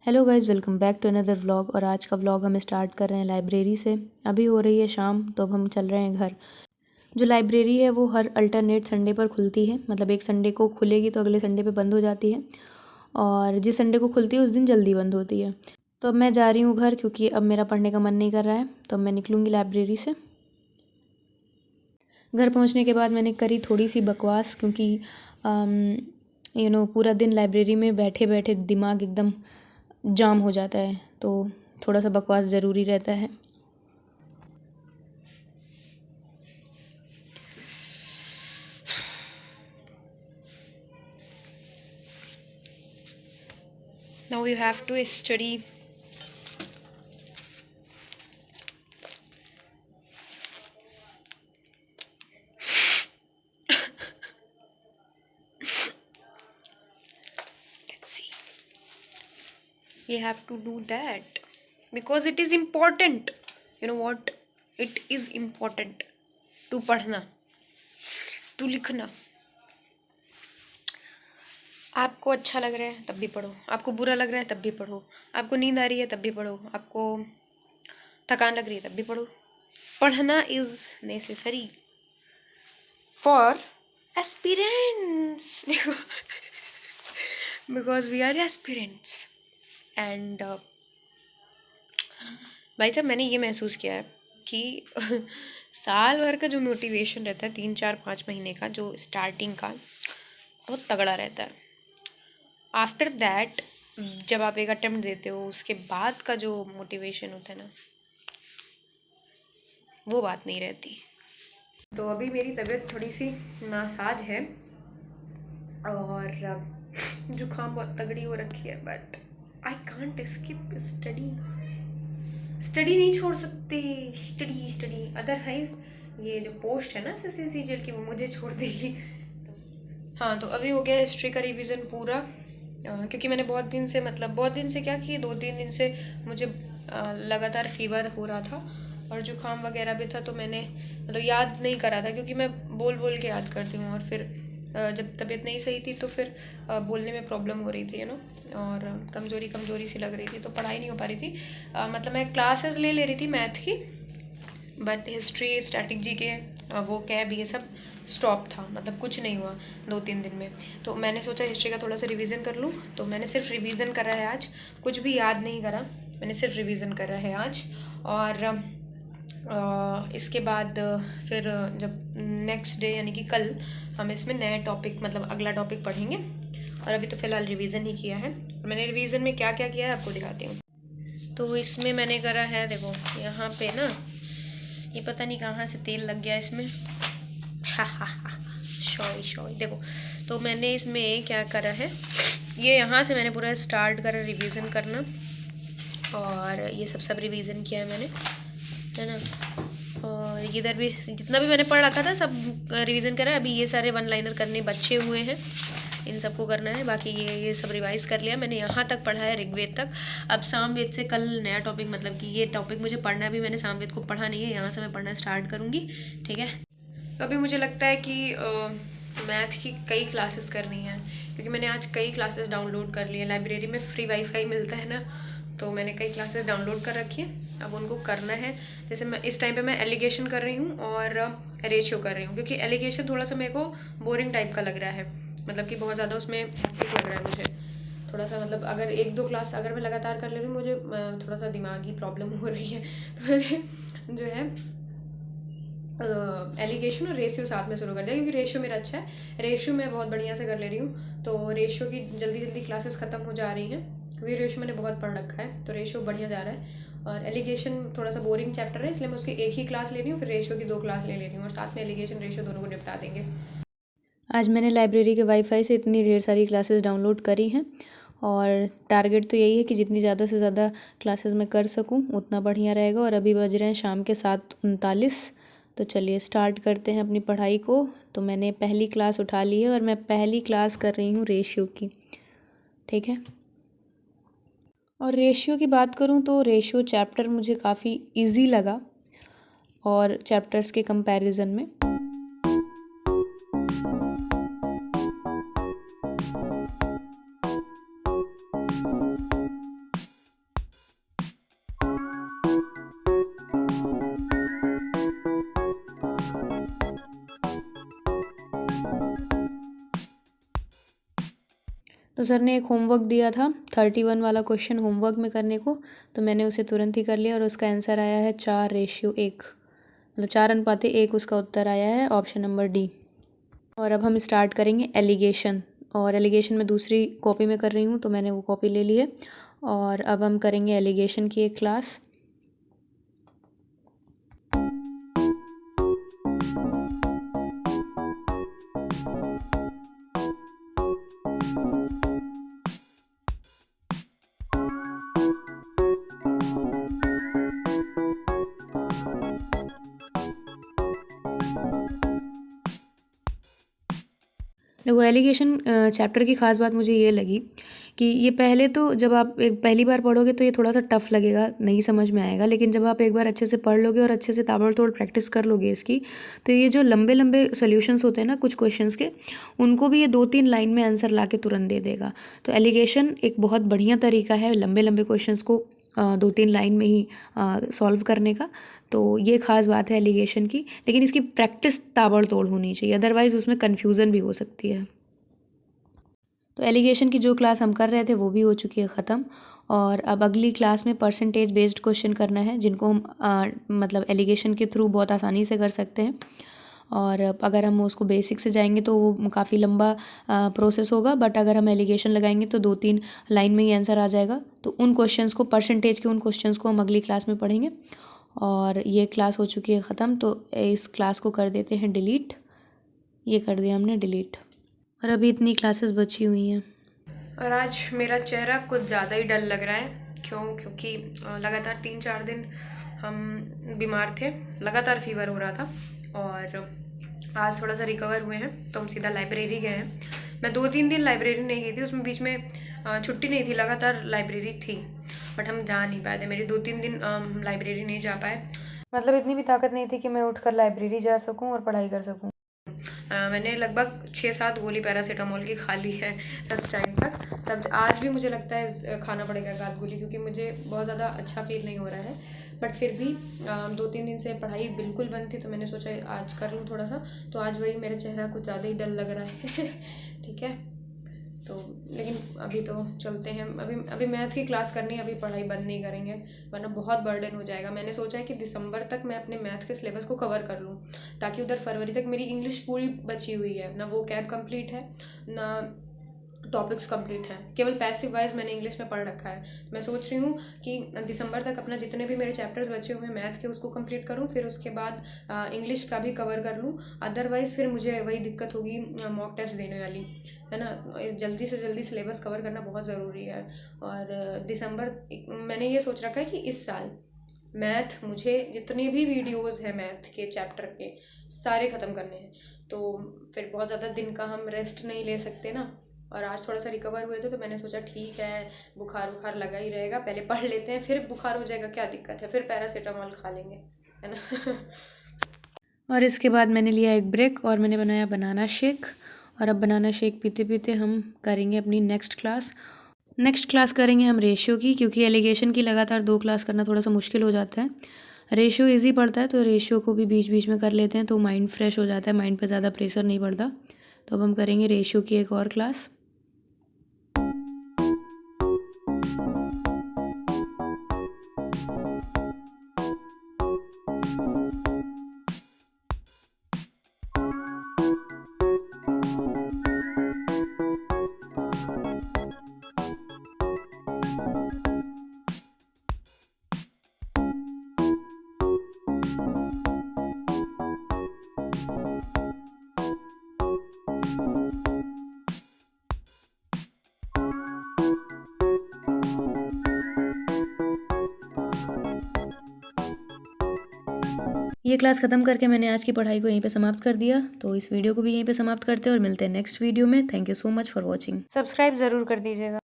Hello guys, welcome back to another vlog. और आज का व्लॉग हम स्टार्ट कर रहे हैं लाइब्रेरी से। अभी हो रही है शाम, तो अब हम चल रहे हैं घर। जो लाइब्रेरी है वो हर अल्टरनेट संडे पर खुलती है, मतलब एक संडे को खुलेगी तो अगले संडे पे बंद हो जाती है, और जिस संडे को खुलती है उस दिन जल्दी बंद होती है। तो अब मैं जा रही हूँ घर, क्योंकि अब मेरा पढ़ने का मन नहीं कर रहा है, तो अब मैं निकलूँगी लाइब्रेरी से। घर पहुँचने के बाद मैंने करी थोड़ी सी बकवास, क्योंकि पूरा दिन लाइब्रेरी में बैठे बैठे दिमाग एकदम जाम हो जाता है, तो थोड़ा सा बकवास ज़रूरी रहता है। Now you have to study. Let's see. You have to do that because it is important. You know what? It is important to पढ़ना, to लिखना. आपको अच्छा लग रहा है तब भी पढ़ो, आपको बुरा लग रहा है तब भी पढ़ो, आपको नींद आ रही है तब भी पढ़ो, आपको थकान लग रही है तब भी पढ़ो. पढ़ना is necessary for aspirants because we are aspirants and भाई साहब मैंने ये महसूस किया है कि साल भर का जो मोटिवेशन रहता है 3 4 5 महीने का, जो स्टार्टिंग का बहुत तगड़ा रहता है. आफ्टर दैट जब आप एक अटेम्प्ट देते हो उसके बाद का जो मोटिवेशन होता है ना, वो बात नहीं रहती. तो अभी मेरी तबीयत थोड़ी सी नासाज है और जुकाम बहुत तगड़ी हो रखी है, but I can't skip study नहीं छोड़ सकते. स्टडी अदरवाइज ये जो पोस्ट है ना SSC जेल की, वो मुझे छोड़ देगी. हाँ, तो अभी हो गया हिस्ट्री का रिवीजन पूरा, क्योंकि मैंने बहुत दिन से क्या कि 2 3 दिन से मुझे लगातार फीवर हो रहा था और जुकाम वगैरह भी था, तो मैंने मतलब याद नहीं करा था, क्योंकि मैं बोल बोल के याद करती हूँ, और फिर जब तबीयत नहीं सही थी तो फिर बोलने में प्रॉब्लम हो रही थी और कमज़ोरी सी लग रही थी, तो पढ़ाई नहीं हो पा रही थी. मतलब मैं क्लासेस ले रही थी मैथ की, बट हिस्ट्री स्टैटिक जी के वो कैब ये सब स्टॉप था, मतलब कुछ नहीं हुआ 2 3 दिन में. तो मैंने सोचा हिस्ट्री का थोड़ा सा रिवीजन कर लूँ, तो मैंने सिर्फ रिवीजन करा है आज, कुछ भी याद नहीं करा, मैंने सिर्फ रिवीजन करा है आज. और इसके बाद फिर जब नेक्स्ट डे यानी कि कल हम इसमें नया टॉपिक, मतलब अगला टॉपिक पढ़ेंगे. और अभी तो फ़िलहाल रिवीजन ही किया है. मैंने रिवीजन में क्या क्या किया है आपको दिखाती हूँ. तो इसमें मैंने करा है, देखो यहाँ पे ना, ये पता नहीं कहाँ से तेल लग गया इसमें. सॉरी देखो. तो मैंने इसमें क्या करा है, ये यहाँ से मैंने पूरा स्टार्ट करा रिवीजन करना, और ये सब रिवीजन किया है मैंने, है ना. और इधर भी जितना भी मैंने पढ़ रखा था सब रिवीजन करा है. अभी ये सारे वन लाइनर करने बचे हुए हैं, इन सबको करना है. बाकी ये सब रिवाइज कर लिया मैंने, यहाँ तक पढ़ा है ऋग्वेद तक. अब सामवेद से कल नया टॉपिक, मतलब कि ये टॉपिक मुझे पढ़ना है, अभी मैंने सामवेद को पढ़ा नहीं है, यहाँ से मैं पढ़ना स्टार्ट करूँगी. ठीक है. तो अभी मुझे लगता है कि मैथ की कई क्लासेस करनी है, क्योंकि मैंने आज कई क्लासेस डाउनलोड कर लिए. लाइब्रेरी में फ्री वाईफाई मिलता है ना, तो मैंने कई क्लासेस डाउनलोड कर रखी है, अब उनको करना है. जैसे मैं इस टाइम पे मैं एलिगेशन कर रही हूँ और रेशियो कर रही हूँ, क्योंकि एलिगेशन थोड़ा सा मेरे को बोरिंग टाइप का लग रहा है, मतलब कि बहुत ज़्यादा उसमें हैक्टिक लग रहा है मुझे थोड़ा सा. मतलब अगर 1 2 क्लास अगर मैं लगातार कर ले रही हूँ, मुझे थोड़ा सा दिमागी प्रॉब्लम हो रही है. तो मैंने जो है एलिगेशन और रेशियो साथ में शुरू कर दिया, क्योंकि रेशियो मेरा अच्छा है, रेशियो मैं बहुत बढ़िया से कर ले रही हूँ. तो रेशियो की जल्दी क्लासेस ख़त्म हो जा रही हैं, क्योंकि रेशियो मैंने बहुत पढ़ रखा है, तो रेशियो बढ़िया जा रहा है. और एलिगेशन थोड़ा सा बोरिंग चैप्टर है, इसलिए मैं उसकी एक ही क्लास ले रही हूँ, फिर रेशियो की 2 क्लास ले रही हूँ, और साथ में एलिगेशन रेशियो दोनों को निपटा देंगे. आज मैंने लाइब्रेरी के वाईफाई से इतनी ढेर सारी क्लासेस डाउनलोड करी हैं, और टारगेट तो यही है कि जितनी ज़्यादा से ज़्यादा क्लासेस मैं कर सकूं उतना बढ़िया रहेगा. और अभी बज रहे हैं शाम के 7:39. तो चलिए स्टार्ट करते हैं अपनी पढ़ाई को. तो मैंने पहली क्लास उठा ली है, और मैं पहली क्लास कर रही हूँ रेशियो की. ठीक है. और रेशियो की बात करूँ तो रेशियो चैप्टर मुझे काफ़ी इजी लगा, और चैप्टर्स के कंपैरिजन में. तो सर ने एक होमवर्क दिया था 31 वाला क्वेश्चन होमवर्क में करने को, तो मैंने उसे तुरंत ही कर लिया और उसका आंसर आया है 4:1, मतलब 4:1 उसका उत्तर आया है, ऑप्शन नंबर डी। और अब हम स्टार्ट करेंगे एलिगेशन, और एलिगेशन मैं दूसरी कॉपी में कर रही हूँ, तो मैंने वो कॉपी ले ली है। और अब हम करेंगे एलिगेशन की एक क्लास। देखो एलिगेशन चैप्टर की ख़ास बात मुझे ये लगी कि ये पहले तो जब आप एक पहली बार पढ़ोगे तो ये थोड़ा सा टफ़ लगेगा, नहीं समझ में आएगा, लेकिन जब आप एक बार अच्छे से पढ़ लोगे और अच्छे से ताबड़तोड़ प्रैक्टिस कर लोगे इसकी, तो ये जो लंबे लंबे सॉल्यूशंस होते हैं ना कुछ क्वेश्चंस के, उनको भी ये 2-3 लाइन में आंसर ला के तुरंत दे देगा। तो एलिगेशन एक बहुत बढ़िया तरीका है लंबे लंबे क्वेश्चंस को 2-3 लाइन में ही सॉल्व करने का। तो ये ख़ास बात है एलिगेशन की, लेकिन इसकी प्रैक्टिस ताबड़तोड़ होनी चाहिए, अदरवाइज़ उसमें कन्फ्यूज़न भी हो सकती है। तो एलिगेशन की जो क्लास हम कर रहे थे वो भी हो चुकी है ख़त्म, और अब अगली क्लास में परसेंटेज बेस्ड क्वेश्चन करना है, जिनको हम मतलब एलिगेशन के थ्रू बहुत आसानी से कर सकते हैं। और अगर हम उसको बेसिक से जाएंगे तो वो काफ़ी लंबा प्रोसेस होगा, बट अगर हम एलिगेशन लगाएंगे तो 2-3 लाइन में ही आंसर आ जाएगा। तो उन क्वेश्चंस को, परसेंटेज के उन क्वेश्चंस को हम अगली क्लास में पढ़ेंगे। और ये क्लास हो चुकी है ख़त्म, तो इस क्लास को कर देते हैं डिलीट। ये कर दिया हमने डिलीट, और अभी इतनी क्लासेस बची हुई हैं। और आज मेरा चेहरा कुछ ज़्यादा ही डल लग रहा है। क्योंकि लगातार 3-4 दिन हम बीमार थे, लगातार फीवर हो रहा था, और आज थोड़ा सा रिकवर हुए हैं तो हम सीधा लाइब्रेरी गए हैं। मैं 2-3 दिन लाइब्रेरी नहीं गई थी, उसमें बीच में छुट्टी नहीं थी, लगातार लाइब्रेरी थी, बट हम जा नहीं पाए थे। मेरी 2-3 दिन लाइब्रेरी नहीं जा पाए, मतलब इतनी भी ताकत नहीं थी कि मैं उठकर लाइब्रेरी जा सकूं और पढ़ाई कर सकूं। मैंने लगभग 6-7 गोली पैरासीटामोल की खा ली है इस टाइम तक। तब आज भी मुझे लगता है खाना पड़ेगा 1 गोली, क्योंकि मुझे बहुत ज़्यादा अच्छा फील नहीं हो रहा है। बट फिर भी 2-3 दिन से पढ़ाई बिल्कुल बंद थी, तो मैंने सोचा आज कर लूँ थोड़ा सा। तो आज वही मेरा चेहरा कुछ ज़्यादा ही डल लग रहा है ठीक है, तो लेकिन अभी तो चलते हैं। अभी मैथ की क्लास करनी है, अभी पढ़ाई बंद नहीं करेंगे, वरना बहुत बर्डन हो जाएगा। मैंने सोचा है कि दिसंबर तक मैं अपने मैथ के सिलेबस को कवर कर लूँ, ताकि उधर फरवरी तक मेरी इंग्लिश पूरी बची हुई है, ना वो कैब कंप्लीट है ना टॉपिक्स कंप्लीट हैं, केवल पैसिव वाइज मैंने इंग्लिश में पढ़ रखा है। मैं सोच रही हूँ कि दिसंबर तक अपना जितने भी मेरे चैप्टर्स बचे हुए हैं मैथ के उसको कंप्लीट करूँ, फिर उसके बाद इंग्लिश का भी कवर कर लूँ। अदरवाइज़ फिर मुझे वही दिक्कत होगी मॉक टेस्ट देने वाली, है ना। जल्दी से जल्दी सिलेबस कवर करना बहुत ज़रूरी है। और दिसंबर मैंने ये सोच रखा है कि इस साल मैथ, मुझे जितने भी वीडियोज़ हैं मैथ के चैप्टर के सारे ख़त्म करने हैं। तो फिर बहुत ज़्यादा दिन का हम रेस्ट नहीं ले सकते ना। और आज थोड़ा सा रिकवर हुए थे, तो मैंने सोचा ठीक है, बुखार लगा ही रहेगा, पहले पढ़ लेते हैं, फिर बुखार हो जाएगा क्या दिक्कत है, फिर पैरासीटामोल खा लेंगे, है ना और इसके बाद मैंने लिया एक ब्रेक और मैंने बनाया बनाना शेक, और अब बनाना शेक पीते पीते हम करेंगे अपनी नेक्स्ट क्लास करेंगे हम रेशियो की, क्योंकि एलिगेशन की लगातार 2 क्लास करना थोड़ा सा मुश्किल हो जाता है। रेशियो इजी पड़ता है, तो रेशियो को भी बीच बीच में कर लेते हैं, तो माइंड फ्रेश हो जाता है, माइंड पे ज़्यादा प्रेशर नहीं पड़ता। तो अब हम करेंगे रेशियो की एक और क्लास। ये क्लास ख़त्म करके मैंने आज की पढ़ाई को यहीं पे समाप्त कर दिया, तो इस वीडियो को भी यहीं पे समाप्त करते हैं और मिलते हैं नेक्स्ट वीडियो में। Thank you so much for watching. Subscribe ज़रूर कर दीजिएगा।